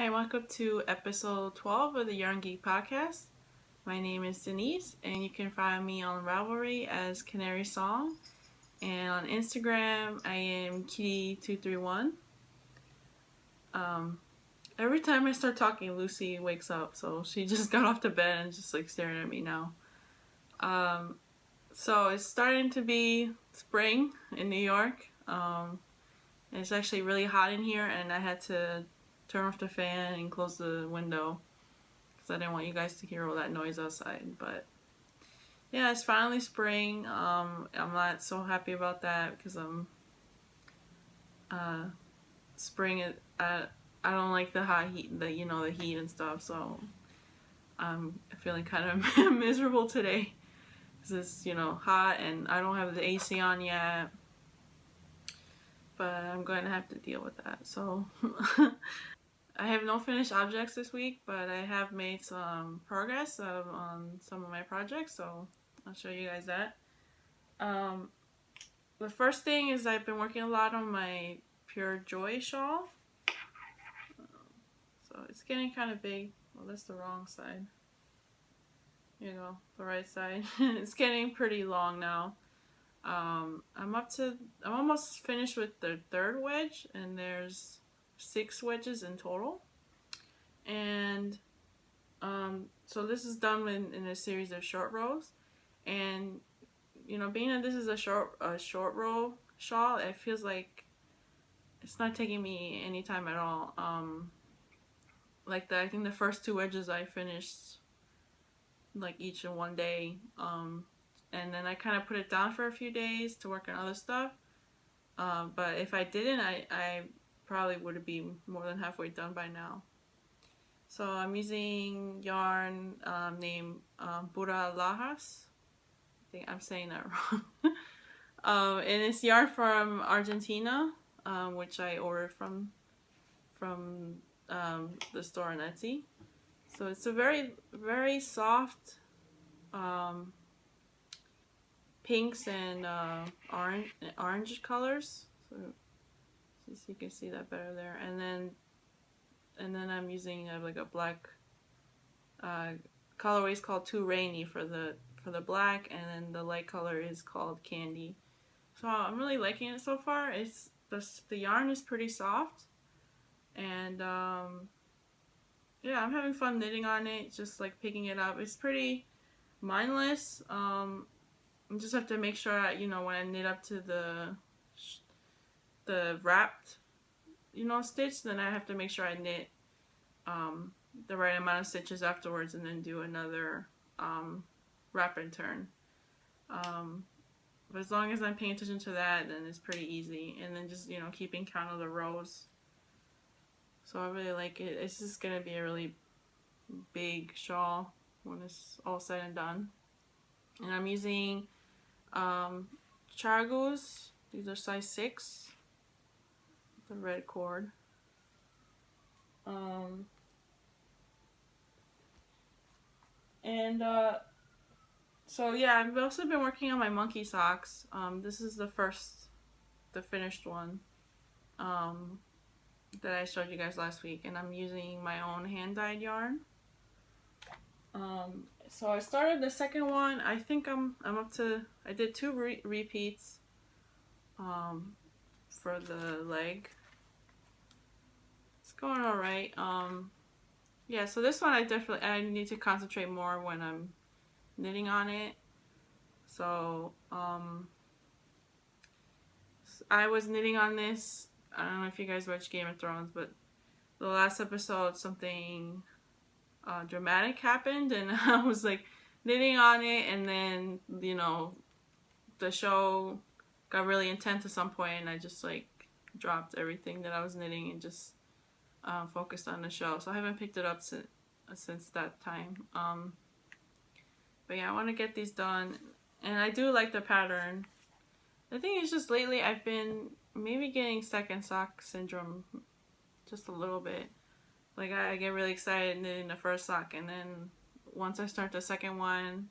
Hi, welcome to episode 12 of the Geek podcast. My name is Denise, and you can find me on Ravelry as Canary Song, and on Instagram I am Kitty231. Every time I start talking, Lucy wakes up, so she just got off the bed and just like staring at me now. So it's starting to be spring in New York. It's actually really hot in here, and I had to turn off the fan and close the window because I didn't want you guys to hear all that noise outside. But yeah, it's finally spring. I'm not so happy about that because spring. I don't like the hot heat, the heat and stuff. So I'm feeling kind of miserable today because it's hot and I don't have the AC on yet. But I'm going to have to deal with that. So I have no finished objects this week, but I have made some progress on some of my projects, so I'll show you guys that. The first thing is I've been working a lot on my Pure Joy shawl. So it's getting kind of big. Well, that's the wrong side. Here you go, the right side. It's getting pretty long now. I'm almost finished with the third wedge, and there's 6 wedges in total. And so this is done in a series of short rows, and being that this is a short row shawl, it feels like it's not taking me any time at all. I think the first 2 wedges I finished like each in one day, and then I kind of put it down for a few days to work on other stuff. But if I didn't, I probably would be more than halfway done by now. So I'm using yarn named Bura Lajas. I think I'm saying that wrong. And it's yarn from Argentina, which I ordered from the store on Etsy. So it's a very, very soft pinks and orange colors. So you can see that better there. And then I'm using like a black colorway is called Too Rainy for the black, and then the light color is called Candy. So I'm really liking it so far. It's the yarn is pretty soft, and yeah, I'm having fun knitting on it. Just like picking it up, it's pretty mindless. I just have to make sure when I knit up to the wrapped stitch, then I have to make sure I knit the right amount of stitches afterwards, and then do another wrap and turn. But as long as I'm paying attention to that, then it's pretty easy. And then just keeping count of the rows. So I really like it. It's just gonna be a really big shawl when it's all said and done. And I'm using Chargos. These are size 6. The red cord. So yeah, I've also been working on my monkey socks. This is the finished one that I showed you guys last week, and I'm using my own hand-dyed yarn. So I started the second one. I think I'm up to. I did 2 repeats for the leg. It's going all right. Yeah, so this one I need to concentrate more when I'm knitting on it. So I was knitting on this. I don't know if you guys watch Game of Thrones, but the last episode something dramatic happened, and I was like knitting on it, and then the show got really intense at some point, and I just like dropped everything that I was knitting and just focused on the show. So I haven't picked it up since that time. But yeah, I want to get these done, and I do like the pattern. I think it's just lately I've been maybe getting second sock syndrome just a little bit. Like I get really excited knitting the first sock, and then once I start the second one,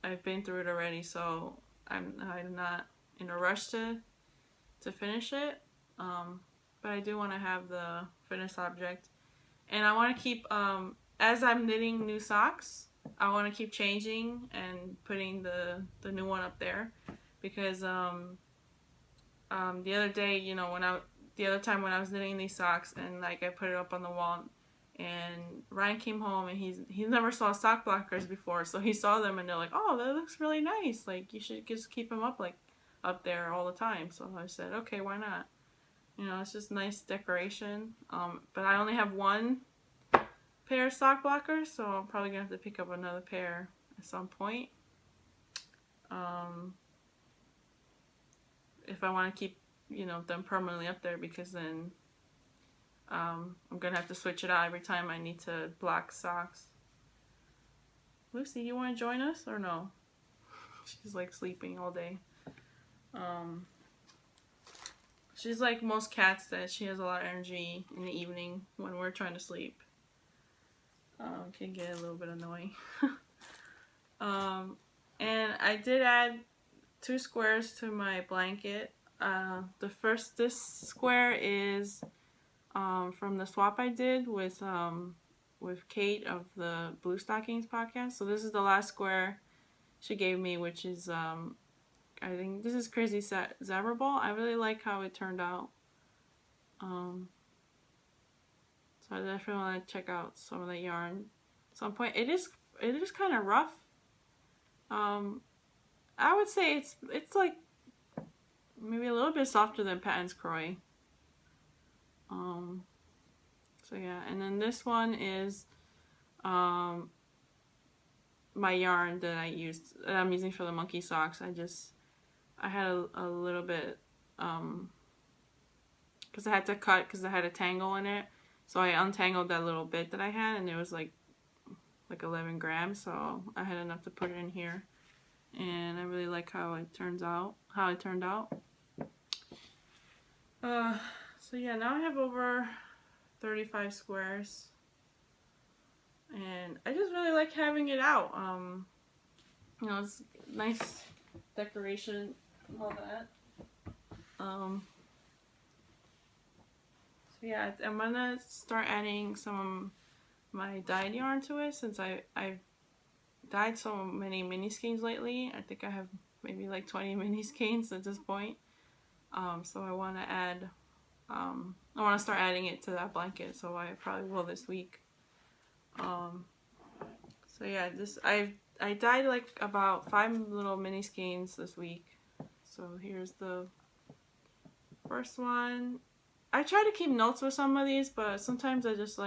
I've been through it already, so I'm not in a rush to finish it. But but I do want to have the finished object. And I want to keep, as I'm knitting new socks, I want to keep changing and putting the new one up there, because the other day, you know, the other time when I was knitting these socks, and like I put it up on the wall, and Ryan came home, and he never saw sock blockers before, so he saw them and they're like, oh, that looks really nice, like you should just keep them up, like up there all the time. So I said, okay, why not? You know, it's just nice decoration. But I only have one pair of sock blockers, so I'm probably gonna have to pick up another pair at some point. If I want to keep, you know, them permanently up there, because then I'm gonna have to switch it out every time I need to block socks. Lucy, you want to join us or no? She's like sleeping all day. She's like most cats, that she has a lot of energy in the evening when we're trying to sleep. Can get a little bit annoying. And I did add 2 squares to my blanket. This square is from the swap I did with Kate of the Blue Stockings podcast. So this is the last square she gave me, which is I think this is Crazy Zebra Ball. I really like how it turned out. So I definitely want to check out some of the yarn at some point. It is kind of rough. I would say it's like maybe a little bit softer than Patton's Croy. So yeah, and then this one is my yarn that I'm using for the monkey socks. I had a little bit because I had to cut because I had a tangle in it. So I untangled that little bit that I had, and it was like 11 grams, so I had enough to put it in here. And I really like how it turned out. So yeah, now I have over 35 squares, and I just really like having it out. You know, it's nice decoration and all that. So yeah, I'm gonna start adding some of my dyed yarn to it, since I've dyed so many mini skeins lately. I think I have maybe like 20 mini skeins at this point. So I want to add, I want to start adding it to that blanket, so I probably will this week. So yeah, I dyed like about 5 little mini skeins this week. So here's the first one. I try to keep notes with some of these, but sometimes I just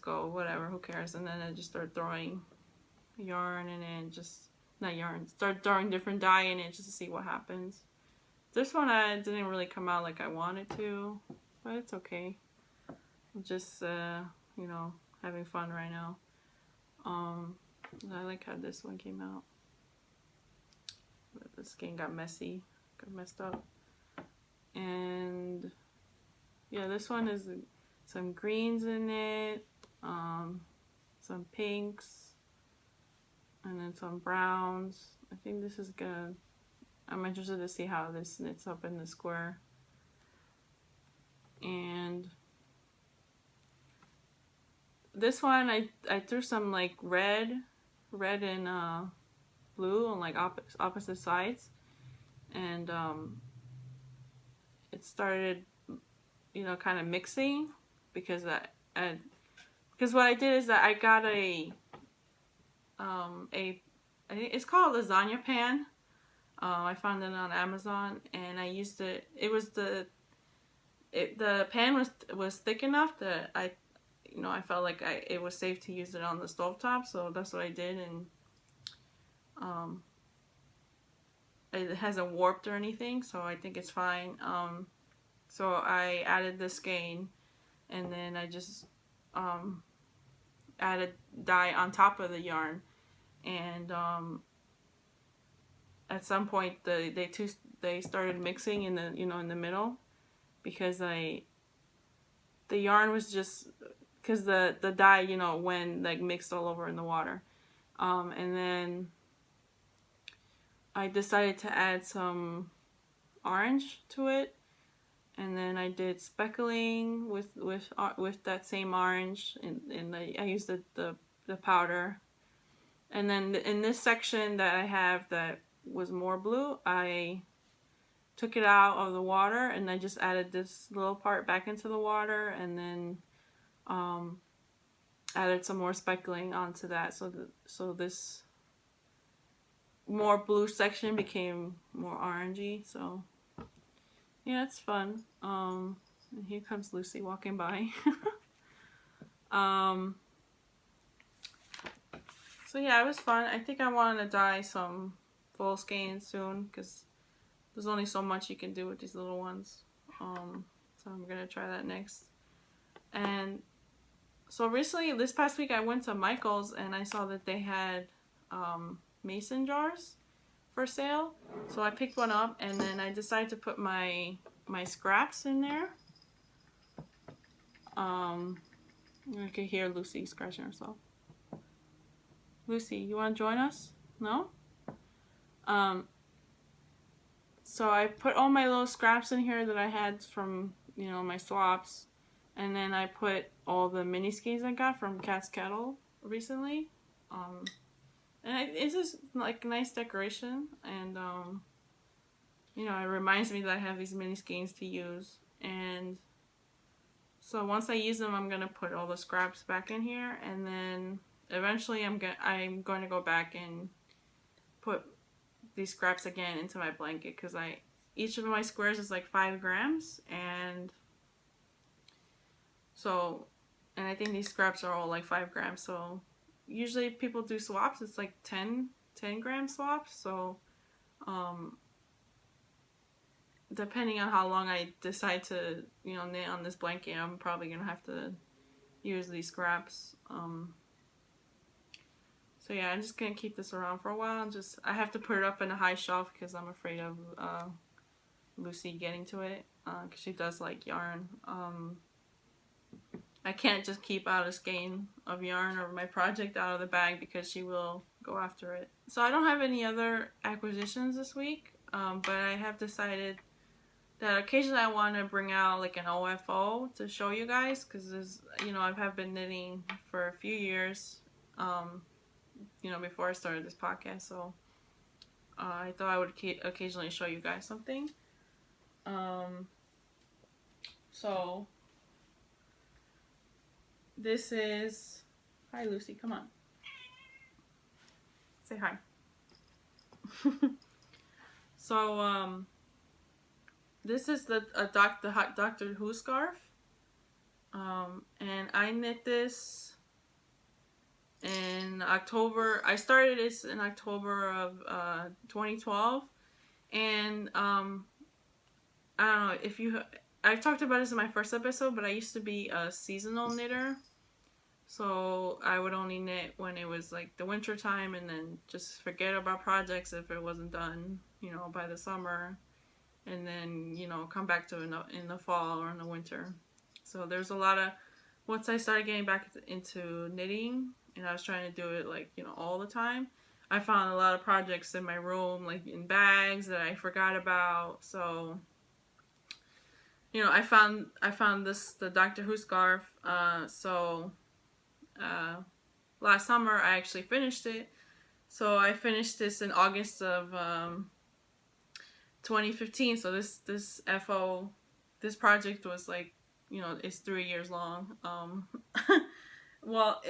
go, whatever, who cares, and then I just start throwing yarn in it, start throwing different dye in it just to see what happens. This one didn't really come out like I wanted to, but it's okay. I'm just, you know, having fun right now. I like how this one came out. But the skin got messed up. And yeah, this one is some greens in it, some pinks, and then some browns. I think this is good. I'm interested to see how this knits up in the square. And this one I threw some like red and blue on like opposite sides, and it started, you know, kind of mixing, because because what I did is that I got I think it's called a lasagna pan. I found it on Amazon, and I used it. It was the pan was thick enough that I felt like it was safe to use it on the stovetop, so that's what I did. And it hasn't warped or anything, so I think it's fine. So I added the skein, and then I just added dye on top of the yarn, and at some point they started mixing in the middle, because the yarn was just, because the dye when like mixed all over in the water, and then I decided to add some orange to it, and then I did speckling with that same orange, and I used the powder. And then in this section that I have that was more blue, I took it out of the water and I just added this little part back into the water, and then added some more speckling onto that, so this more blue section became more orangey. So yeah, it's fun. And here comes Lucy walking by. So yeah, it was fun. I think I want to dye some full skein soon because there's only so much you can do with these little ones. So I'm gonna try that next. And so recently, this past week, I went to Michael's and I saw that they had mason jars for sale. So I picked one up, and then I decided to put my scraps in there. You can hear Lucy scratching herself. Lucy, you want to join us? No? So I put all my little scraps in here that I had from, my swaps. And then I put all the mini skeins I got from Cat's Kettle recently. And it's just like nice decoration. And, it reminds me that I have these mini skeins to use. And so once I use them, I'm going to put all the scraps back in here. And then eventually I'm going to go back and put these scraps again into my blanket, because each of my squares is like 5 grams, and I think these scraps are all like 5 grams. So usually people do swaps, it's like 10 gram swaps. So depending on how long I decide to knit on this blanket, I'm probably gonna have to use these scraps. So yeah, I'm just gonna keep this around for a while, and I have to put it up in a high shelf because I'm afraid of Lucy getting to it, because she does like yarn. I can't just keep out a skein of yarn or my project out of the bag because she will go after it. So I don't have any other acquisitions this week, but I have decided that occasionally I want to bring out like an OFO to show you guys, because I have been knitting for a few years. Before I started this podcast, so I thought I would occasionally show you guys something. So this is, hi Lucy, come on, say hi. So this is the Doctor Who scarf, and I knit this in October. I started this in October of 2012, and I don't know if I talked about this in my first episode, but I used to be a seasonal knitter, so I would only knit when it was like the winter time, and then just forget about projects if it wasn't done by the summer, and then come back to it in the fall or in the winter. So there's a lot of, once I started getting back into knitting, and I was trying to do it like all the time, I found a lot of projects in my room, like in bags that I forgot about. So I found the Doctor Who scarf. So last summer I actually finished it. So I finished this in August of 2015. So this project was like, it's 3 years long. Well,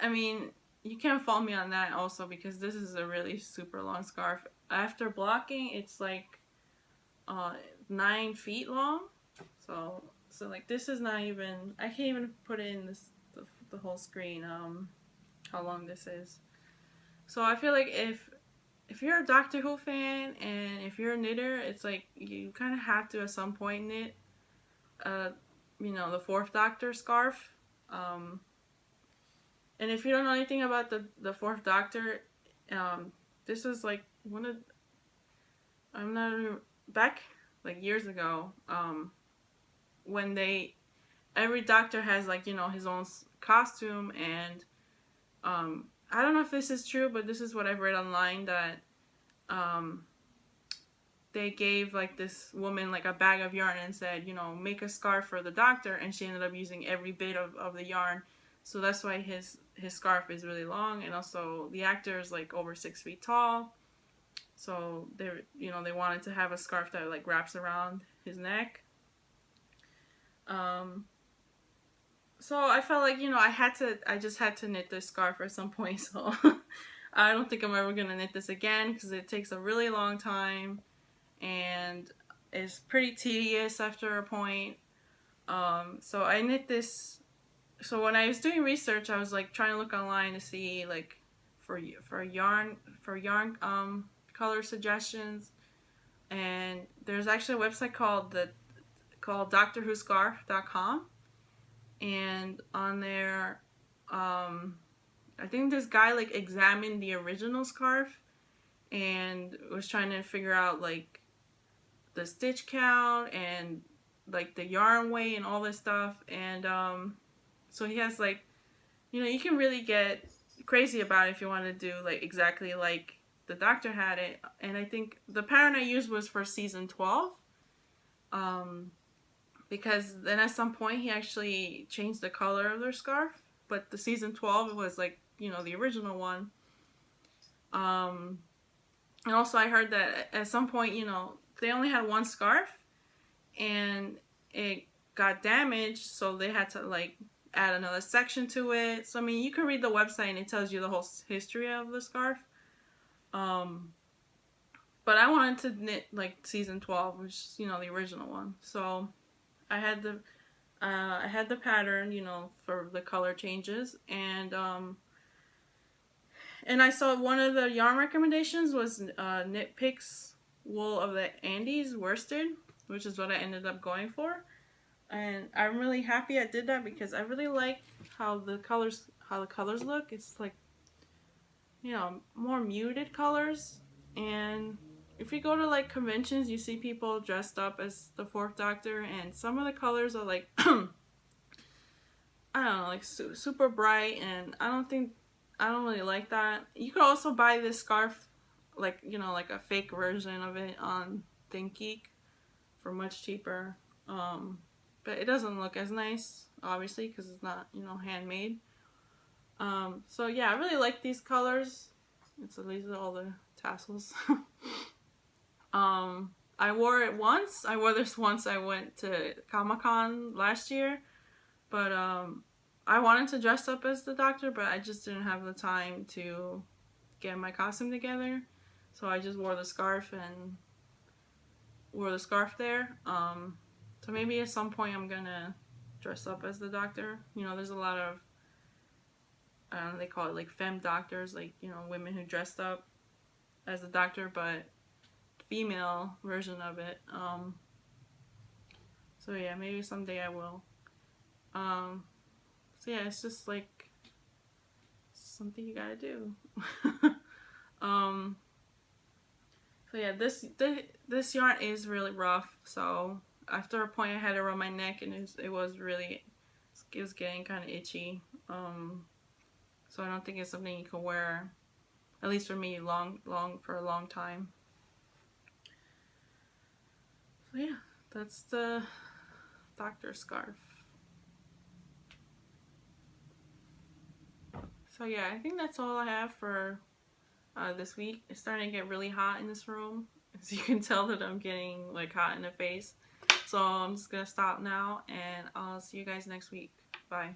I mean, you can't fault me on that also, because this is a really super long scarf. After blocking, it's like 9 feet long. So like this is not even, I can't even put it in the whole screen how long this is. So I feel like if you're a Doctor Who fan and if you're a knitter, it's like you kind of have to at some point knit the 4th Doctor scarf. And if you don't know anything about the 4th Doctor, this is like back like years ago, when every Doctor has like, his own costume, and I don't know if this is true, but this is what I've read online, that they gave like this woman like a bag of yarn and said, you know, make a scarf for the doctor, and she ended up using every bit of the yarn. So that's why his scarf is really long, and also the actor is like over 6 feet tall. So they, you know, they wanted to have a scarf that like wraps around his neck. So I felt like, you know, I just had to knit this scarf at some point. So I don't think I'm ever gonna knit this again because it takes a really long time and it's pretty tedious after a point. So I knit this. So when I was doing research, I was like trying to look online to see like for yarn color suggestions, and there's actually a website called drwhoscarf.com, and on there, I think this guy like examined the original scarf and was trying to figure out like the stitch count and like the yarn weight and all this stuff, and so he has like, you know, you can really get crazy about it if you want to do like exactly like the doctor had it. And I think the pattern I used was for season 12, because then at some point he actually changed the color of their scarf, but the season 12 was like, you know, the original one. And also I heard that at some point, you know, they only had one scarf and it got damaged, so they had to like add another section to it. So I mean, you can read the website and it tells you the whole history of the scarf. But I wanted to knit like season 12, which is, you know, the original one. So I had the pattern, you know, for the color changes, and I saw one of the yarn recommendations was Knit Picks Wool of the Andes worsted, which is what I ended up going for. And I'm really happy I did that because I really like how the colors look. It's like, you know, more muted colors. And if you go to like conventions, you see people dressed up as the Fourth Doctor, and some of the colors are like I don't know, like super bright, and I don't really like that. You could also buy this scarf, like, you know, like a fake version of it on Geek for much cheaper. But it doesn't look as nice, obviously, because it's not, you know, handmade. So yeah, I really like these colors. These are all the tassels. I wore it once. I wore this once. I went to Comic-Con last year, but I wanted to dress up as the doctor, but I just didn't have the time to get my costume together. So I just wore the scarf there. So maybe at some point I'm gonna dress up as the doctor. You know, there's a lot of, I don't know, they call it like femme doctors, like, you know, women who dressed up as the doctor, but female version of it. So yeah, maybe someday I will. So yeah, it's just like something you gotta do. So yeah, this yarn is really rough. So after a point, I had it around my neck, and it was getting kind of itchy. So I don't think it's something you can wear, at least for me, for a long time. So yeah, that's the doctor scarf. So yeah, I think that's all I have for this week. It's starting to get really hot in this room, as you can tell that I'm getting like hot in the face. So I'm just gonna stop now, and I'll see you guys next week. Bye.